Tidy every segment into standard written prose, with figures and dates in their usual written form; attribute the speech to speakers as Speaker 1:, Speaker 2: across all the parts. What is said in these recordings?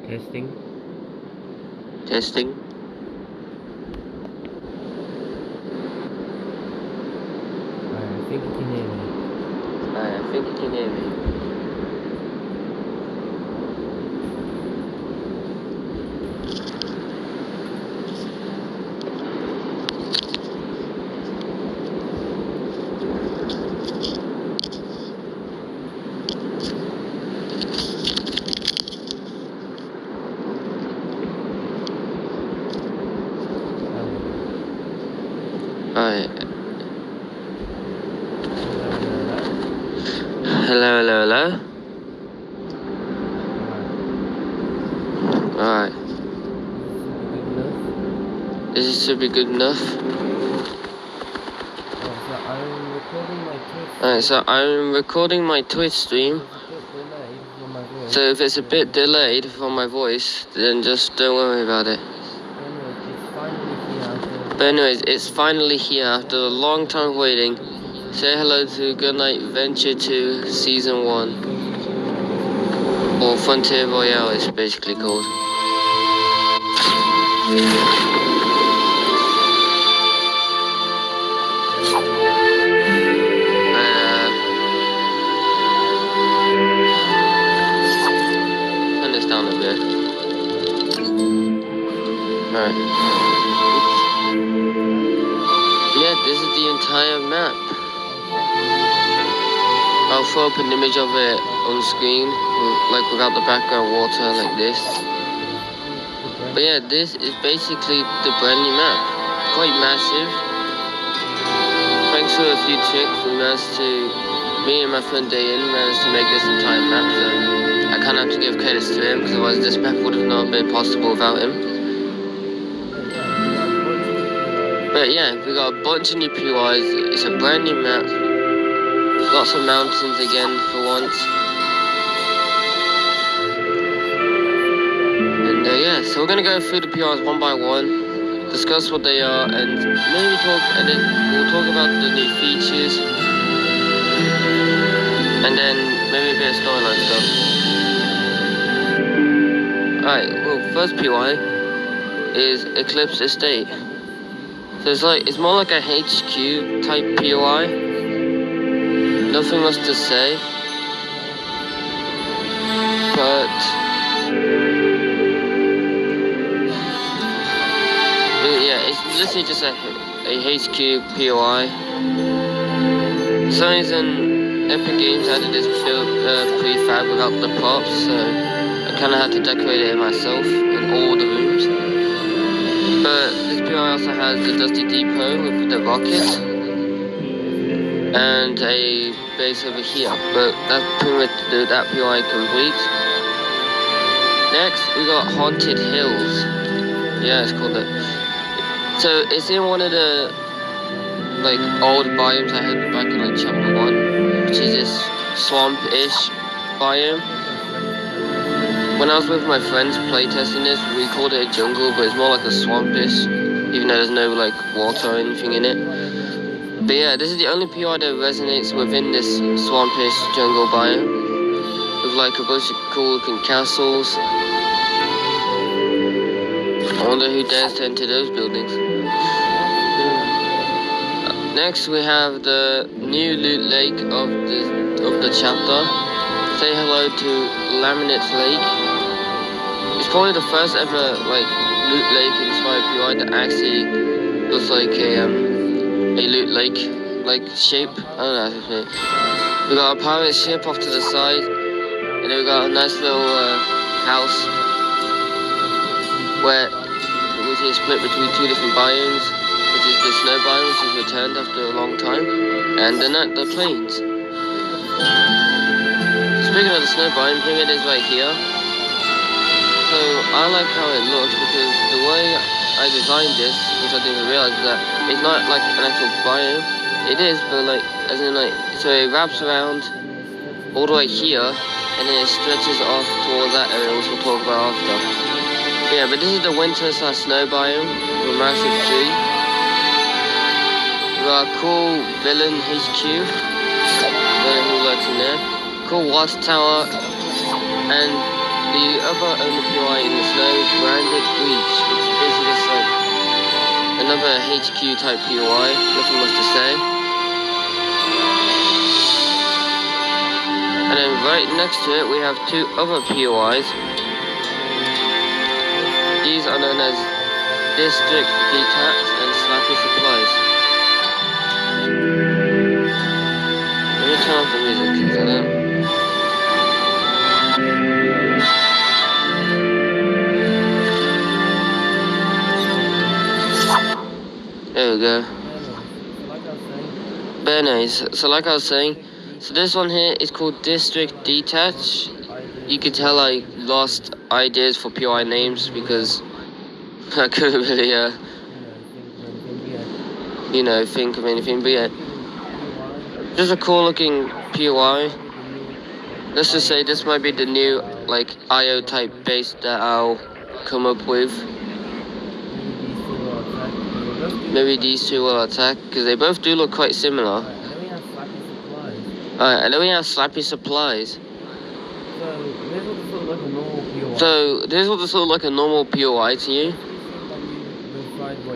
Speaker 1: Testing.
Speaker 2: Testing.
Speaker 1: Alright, I think you can hear me.
Speaker 2: Alright, I think you can hear me. Alright. Hello. Alright. Is this should be good enough? Alright, so I'm recording my Twitch stream. So if it's a bit delayed for my voice, then just don't worry about it. But anyways, it's finally here after a long time waiting. Say hello to GunNite Venture 2 Season 1. Or Frontier Royale it's basically called. Turn this down a bit. Alright. Yeah, this is the entire map. I'll throw up an image of it on screen, like without the background water, like this. But yeah, this is basically the brand new map. Quite massive. Thanks to a few tricks, me and my friend Dayan managed to make this entire map, so I kind of have to give credits to him, because otherwise this map would have not been possible without him. But yeah, we got a bunch of new PYs, it's a brand new map, lots of mountains again for once. And yeah, so we're gonna go through the PRs one by one, discuss what they are, and maybe we'll talk about the new features, and then maybe a bit of storyline stuff. Alright, well, first PY is Eclipse Estate. So it's more like a HQ type POI. Nothing much to say. But yeah, it's literally just a HQ POI. For some reason, Epic Games added this prefab without the props, so I kind of had to decorate it myself in all the rooms. But this POI also has the Dusty Depot with the rocket and a base over here. But that's pretty much that POI complete. Next, we got Haunted Hills. Yeah, it's called that. So it's in one of the like old biomes I had back in like chapter 1, which is this swamp-ish biome. When I was with my friends playtesting this, we called it a jungle, but it's more like a swampish, even though there's no like water or anything in it. But yeah, this is the only PI that resonates within this swampish jungle biome, with like a bunch of cool looking castles. I wonder who dares to enter those buildings. Next we have the new loot lake of the chapter. Say hello to Laminate's Lake. It's probably the first ever like loot lake inspired PI that actually looks like a loot lake like shape. I don't know how to say it. We got a pirate ship off to the side, and then we got a nice little house which is split between two different biomes, which is the snow biome, which is returned after a long time, and the plains. Speaking of the snow biome, here it is right here. So I like how it looks because the way I designed this, which I didn't realize, is that it's not like an actual biome. It is, but like, as in like, so it wraps around all the way here, and then it stretches off towards that area, which we'll talk about after. But yeah, but this is the winter/snow biome with a massive tree. We got a cool villain HQ. Don't know who lurks in there. Cool watchtower, and the other only POI in the snow, Branded Breach, which is basically just like another HQ type POI, nothing much to say. And then right next to it we have two other POIs. These are known as District Detached and Slappy Supplies. Let me turn off the music for that. There we go. Bernays. So like I was saying, so this one here is called District Detach. You can tell I lost ideas for POI names because I couldn't really, think of anything. But yeah, just a cool looking POI. Let's just say this might be the new like IO type base that I'll come up with. Maybe these two will attack because they both do look quite similar. Alright, and then we have Slappy Supplies. So this will just look like a normal POI to you.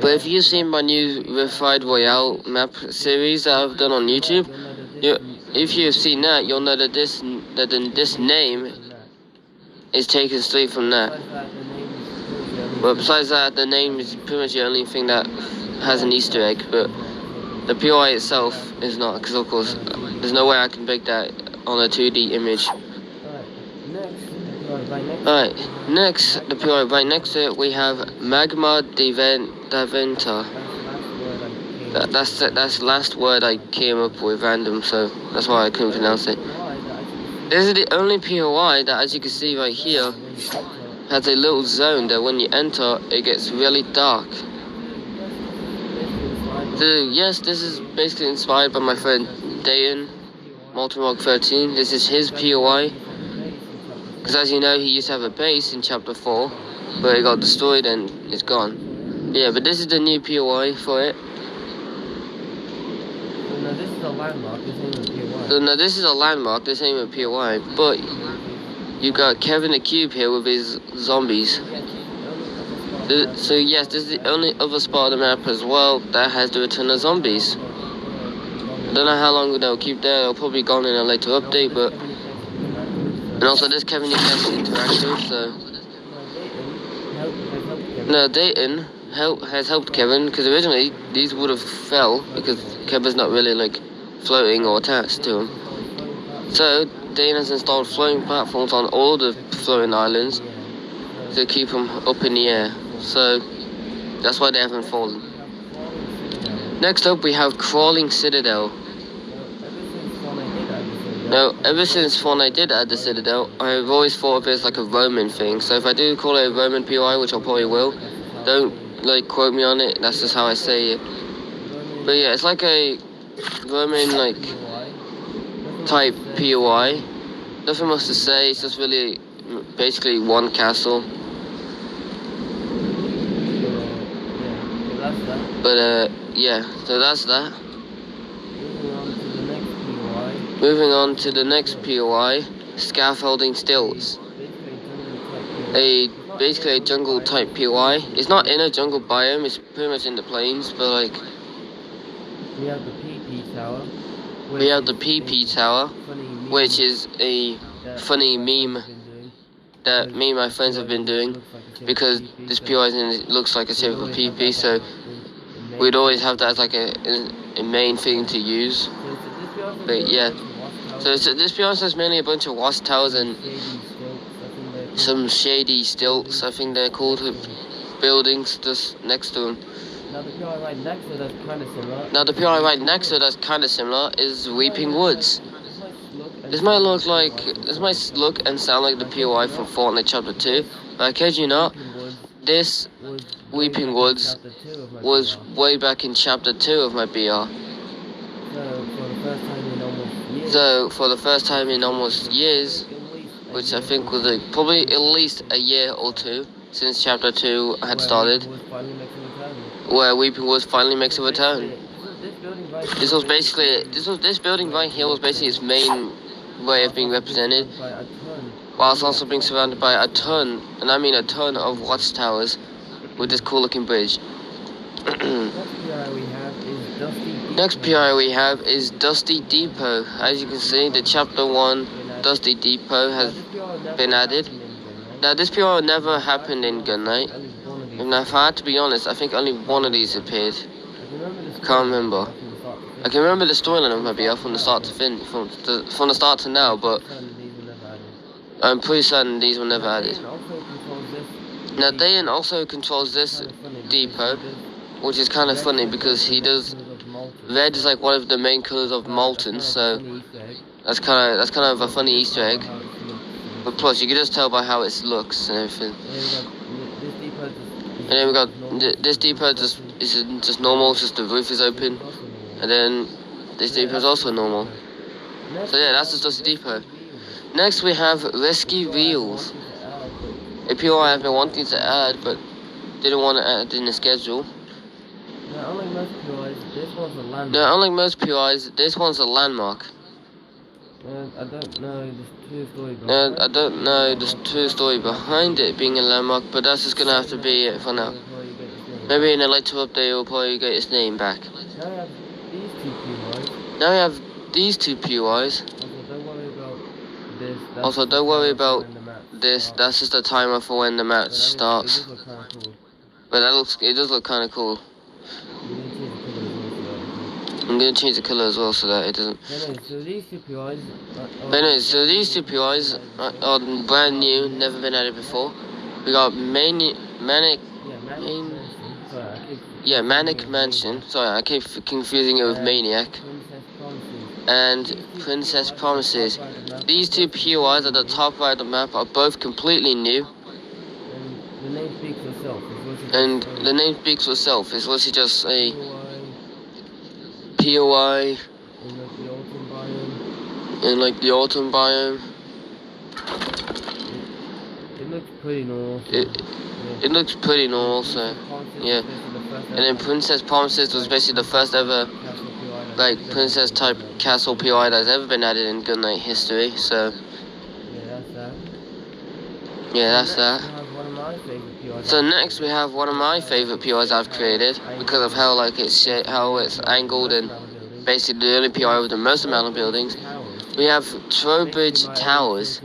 Speaker 2: But if you've seen my new Refined Royale map series that I've done on YouTube, if you've seen that, you'll know that this name is taken straight from that. But besides that, the name is pretty much the only thing that has an Easter egg, but the POI itself is not, because of course, there's no way I can make that on a 2D image. Alright, next, the POI right next to it, we have Magma Daventa. That's the last word I came up with random, so that's why I couldn't pronounce it. This is the only POI that, as you can see right here, has a little zone that when you enter, it gets really dark. So yes, this is basically inspired by my friend Dayton, Multimog 13. This is his POI. Because as you know, he used to have a base in Chapter 4, but it got destroyed and it's gone. Yeah, but this is the new POI for it.
Speaker 1: No, this is a landmark, this ain't a POI.
Speaker 2: So now this is a landmark, this ain't a POI, but you got Kevin the Cube here with his zombies. So yes, this is the only other spot on the map as well that has the return of zombies. I don't know how long they'll keep there, they'll probably gone in a later update, but... And also this Kevin you can interact with, so... No, Dayton has helped Kevin, because originally these would have fell, because Kevin's not really like floating or attached to him. So Dayton has installed floating platforms on all the floating islands to keep them up in the air, so that's why they haven't fallen. Next up we have Crawling Citadel. Now, ever since one I did add the Citadel, I've always thought of it as like a Roman thing, so if I do call it a Roman POI, which I probably will, don't like quote me on it, that's just how I say it. But yeah, it's like a Roman like type POI. Nothing much to say, it's just really basically one castle. But yeah, so that's that. Moving on to the next POI, Scaffolding Stilts. Basically a jungle type POI. It's not in a jungle biome, it's pretty much in the plains, but like...
Speaker 1: We have the PP Tower.
Speaker 2: Which is a funny meme that me and my friends have been doing, because this POI looks like a shape of a PP, so we'd always have that as like a main thing to use. But yeah, so this POI is mainly a bunch of watch towers and some shady stilts, I think they're called, buildings just next to them.
Speaker 1: Now the POI right next to it that's
Speaker 2: kind of similar is Weeping Woods. This might look and sound like the POI from Fortnite Chapter 2, but I kid you not, this Weeping Woods was way back in Chapter 2 of my BR. So for the first time in almost years, which I think was like probably at least a year or two since Chapter 2 had started, where Weeping Woods finally makes a return. This building right here was basically its main way of being represented. whilst also being surrounded by a ton, and I mean a ton of watchtowers with this cool looking bridge. Next PI we have is Dusty Depot. As you can see, the Chapter 1 Dusty Depot has been added. Now, this PI never happened in GunNite. And if I had to be honest, I think only one of these appeared. I can't remember. I can remember the storyline of my BR from the start to finish, from the start to now, but I'm pretty certain these were never added. Now, Dayan also controls this depot, which is kind of funny because he does. Red is like one of the main colors of Molten, so that's kind of a funny Easter egg. But plus, you can just tell by how it looks and everything. And then we got this depot is just normal, just the roof is open, and then this depot is also normal. So yeah, that's just Dusty Depot. Next we have Rescue Wheels. A POI I've been wanting to add, but didn't want to add in the schedule.
Speaker 1: Now, unlike most POIs, this one's a landmark.
Speaker 2: Now, unlike most POIs, this one's a landmark.
Speaker 1: I don't know the
Speaker 2: true story behind it being a landmark, but that's just gonna have to be it for now. Maybe in a later update it'll probably get its name back. Now we have these two POIs. Also, don't worry about this. That's just a timer for when the match starts. But it does look kind of cool. I'm going to change the colour as well so that it doesn't.
Speaker 1: So these two POIs
Speaker 2: are brand new, never been added before. We got Manic Mansion. Sorry, I keep confusing it with Maniac. And Princess Promises. These two POIs at the top right of the map are both completely new. And the name speaks for itself. It's literally just a POI in like the autumn biome.
Speaker 1: It looks pretty normal.
Speaker 2: It looks pretty normal, so yeah. And then Princess Promises was basically the first ever like princess type castle POI that's ever been added in GunNite history. So yeah, that's that. So next we have one of my favorite POIs I've created because of how like how it's angled, and basically the only POI with the most amount of buildings. We have Trowbridge Towers,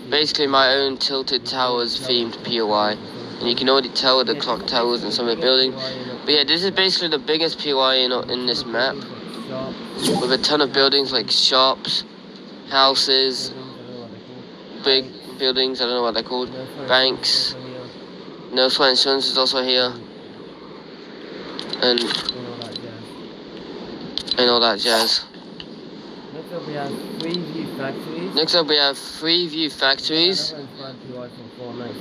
Speaker 2: basically my own Tilted Towers themed POI, and you can already tell with the clock towers and some of the buildings. But yeah, this is basically the biggest POI in this map, with a ton of buildings like shops, houses, big buildings, I don't know what they're called, banks. No Sweat Insurance is also here, and all that jazz. Next up we have Freeview Factories.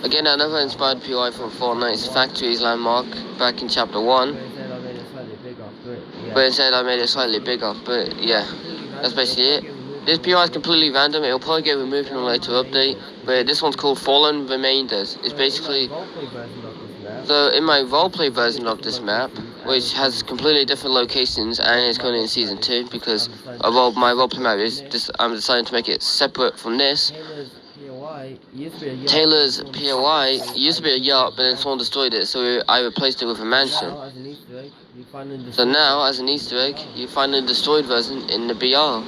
Speaker 2: Again, another inspired POI from Fortnite's Factories landmark back in Chapter 1. But instead I made it slightly bigger, but yeah, that's basically it. This POI is completely random, it'll probably get removed in a later update, but this one's called Fallen Remainders. It's basically, so in my roleplay version of this map, which has completely different locations and is currently in Season 2, because my roleplay map is I'm deciding to make it separate from this. Taylor's POI used to be a yacht, but then someone destroyed it, so I replaced it with a mansion. So now, as an Easter egg, you find the destroyed version in the BR.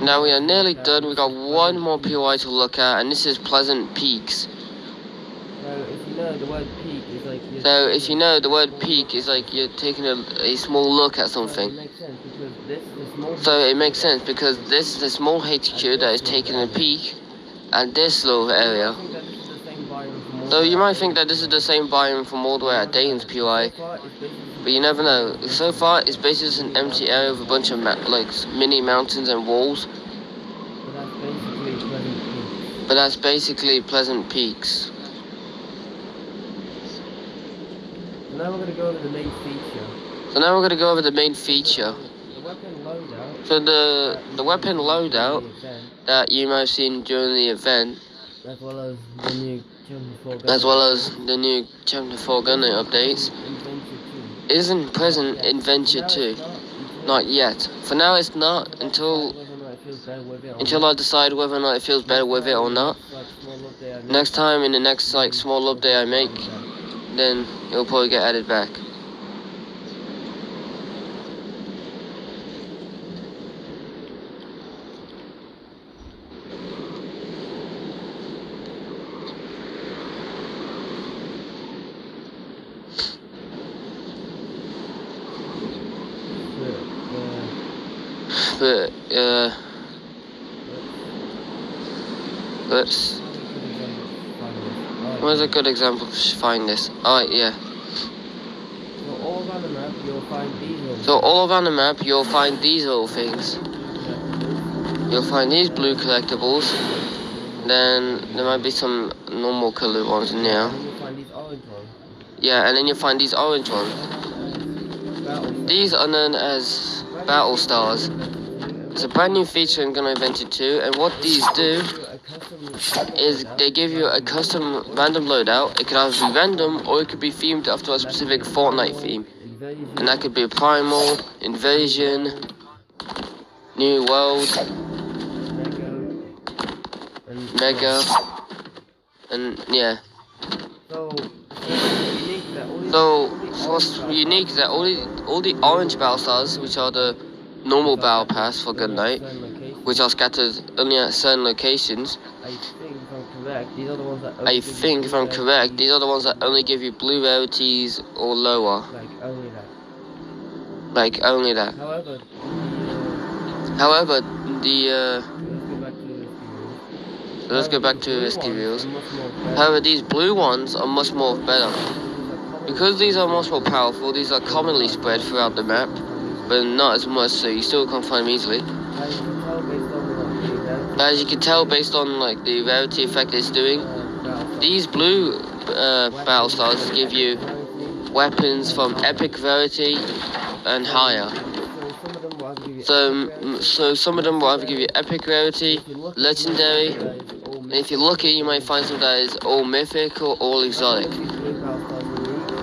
Speaker 2: Now we are nearly done. We got one more POI to look at, and this is Pleasant Peaks.
Speaker 1: So if you know the word
Speaker 2: peak is like you're taking a small look at something. So it makes sense because this is a small HQ that is taking a peek at this little area. So you might think that this is the same biome from all the way at Dane's POI, but you never know. So far, it's basically just an empty area with a bunch of mini mountains and walls. But that's basically Pleasant Peaks.
Speaker 1: So now we're going to go over the main feature. So the weapon loadout that you might have seen during the event, as well as the new Chapter 4 GunNite updates, isn't present in Venture 2. Not yet. For now it's not, until whether or not it feels better with it or not. Next time, in the next like small update I make, then it'll probably get added back. But where's a good example to find this? Alright, yeah.
Speaker 2: So all around the map you'll
Speaker 1: find these little things. You'll find these blue collectibles. Then there might be some normal colored ones in there.
Speaker 2: And you'll find these orange ones.
Speaker 1: Yeah, and then you'll find these orange ones. These are known as battle stars. It's a brand new feature in GunNite Venture 2, and what these do is they give you a custom random loadout. It could either be random or it could be themed after a specific Fortnite theme. And that could be Primal, Invasion, New World, Mega, and yeah. So what's unique is that all the orange battle stars, which are the normal battle pass for GunNite, which are scattered only at certain locations.
Speaker 2: I think if I'm correct, these are the
Speaker 1: ones that only give you blue rarities or lower.
Speaker 2: Like only that.
Speaker 1: However, let's go back to risky reels. However, these blue ones are much more better. Because these are much more powerful, these are commonly spread throughout the map, but not as much, so you still can't find them easily. As you can tell based on like the rarity effect it's doing, these blue battle stars give you weapons from epic rarity and higher. So some of them will either give you epic rarity, legendary, and if you're lucky you might find some that is all mythic or all exotic.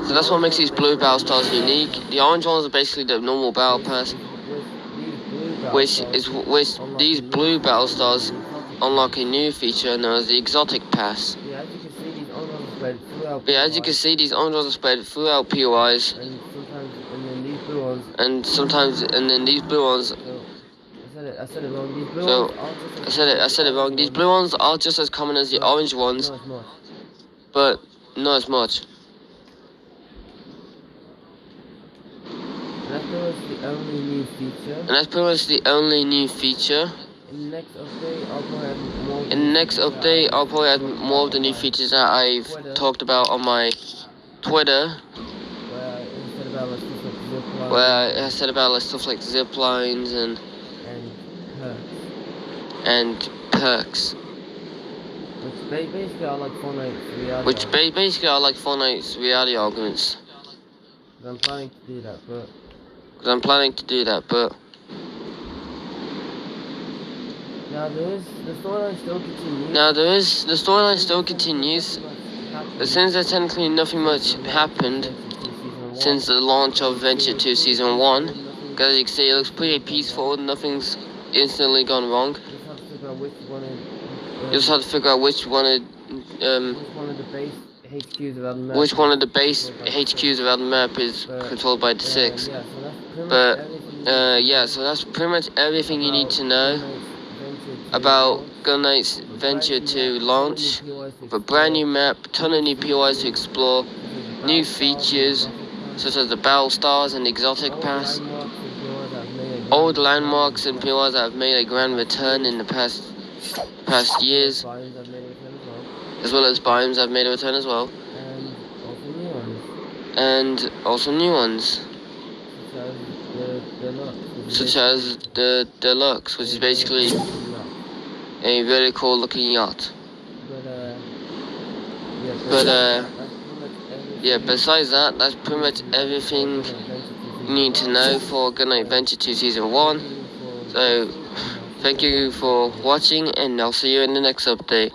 Speaker 1: So that's what makes these blue battle stars unique. The orange ones are basically the normal battle pass, which these blue battle stars unlock a new feature known as the exotic pass. Yeah, as you can see, these orange ones are spread throughout POIs, and then these blue ones.
Speaker 2: I said it wrong.
Speaker 1: I said it wrong. These blue ones are just as common as the orange ones, but not as much.
Speaker 2: And
Speaker 1: that's pretty much the only new feature.
Speaker 2: In the next update,
Speaker 1: I'll probably add more of the new features that I've talked about on my Twitter, where I said about like stuff like zip lines and perks.
Speaker 2: Which basically are like
Speaker 1: Fortnite's reality arguments.
Speaker 2: I'm planning to do that, but now the
Speaker 1: storyline still continues. But since there's technically nothing much happened since the launch of Venture 2 Season 1, because as you can see it looks pretty peaceful, nothing's instantly gone wrong. You just have to figure out which one of the base HQs around the map is controlled by the 6. But yeah, so that's pretty much everything you need to know about GunNite's Venture 2 launch, with a brand new map, ton of new POIs to explore, new features such as the battle stars and the exotic pass, old landmarks and POIs that have made a grand return in the past years, as well as biomes that have made a return as well, and also new ones, such as the Deluxe, which is basically a really cool looking yacht. But yeah, besides that, that's pretty much everything you need to know for GunNite Venture 2 Season 1. So thank you for watching, and I'll see you in the next update.